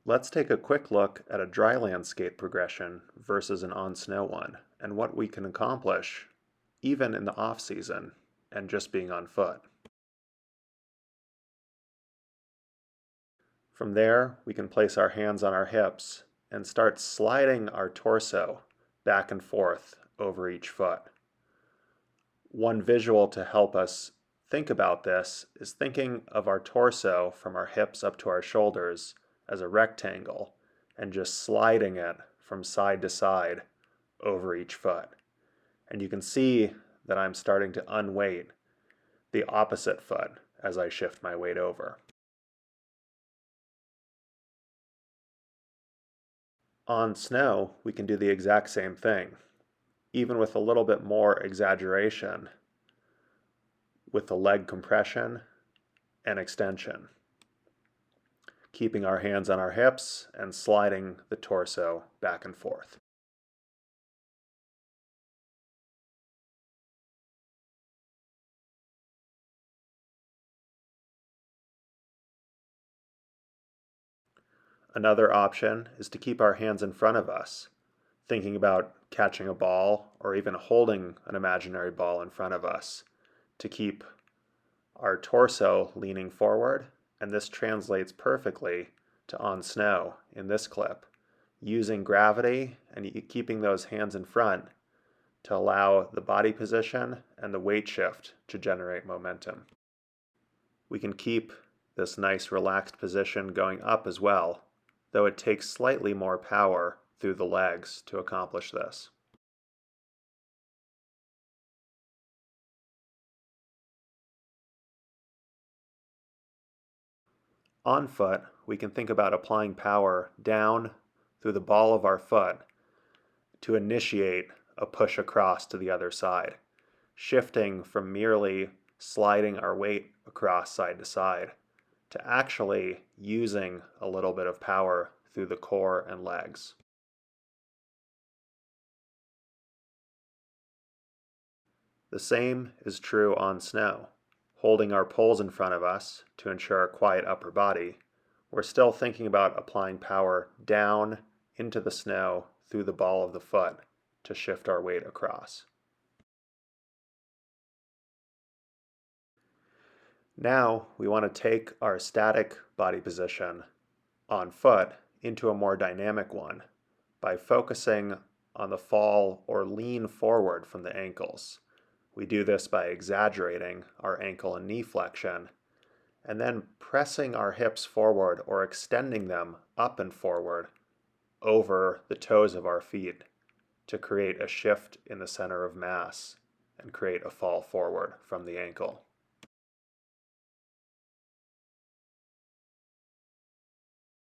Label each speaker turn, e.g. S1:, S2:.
S1: Let's take a quick look at a dryland skate progression versus an on-snow one, and what we can accomplish even in the off-season and just being on foot. From there, we can place our hands on our hips and start sliding our torso back and forth over each foot. One visual to help us think about this is thinking of our torso from our hips up to our shoulders as a rectangle and just sliding it from side to side over each foot. And you can see that I'm starting to unweight the opposite foot as I shift my weight over. On snow, we can do the exact same thing, even with a little bit more exaggeration with the leg compression and extension, keeping our hands on our hips and sliding the torso back and forth. Another option is to keep our hands in front of us, thinking about catching a ball or even holding an imaginary ball in front of us to keep our torso leaning forward, and this translates perfectly to on snow in this clip, using gravity and keeping those hands in front to allow the body position and the weight shift to generate momentum. We can keep this nice relaxed position going up as well, though it takes slightly more power through the legs to accomplish this. On foot, we can think about applying power down through the ball of our foot to initiate a push across to the other side, shifting from merely sliding our weight across side to side to actually using a little bit of power through the core and legs. The same is true on snow. Holding our poles in front of us to ensure a quiet upper body, we're still thinking about applying power down into the snow through the ball of the foot to shift our weight across. Now we want to take our static body position on foot into a more dynamic one by focusing on the fall or lean forward from the ankles. We do this by exaggerating our ankle and knee flexion and then pressing our hips forward or extending them up and forward over the toes of our feet to create a shift in the center of mass and create a fall forward from the ankle.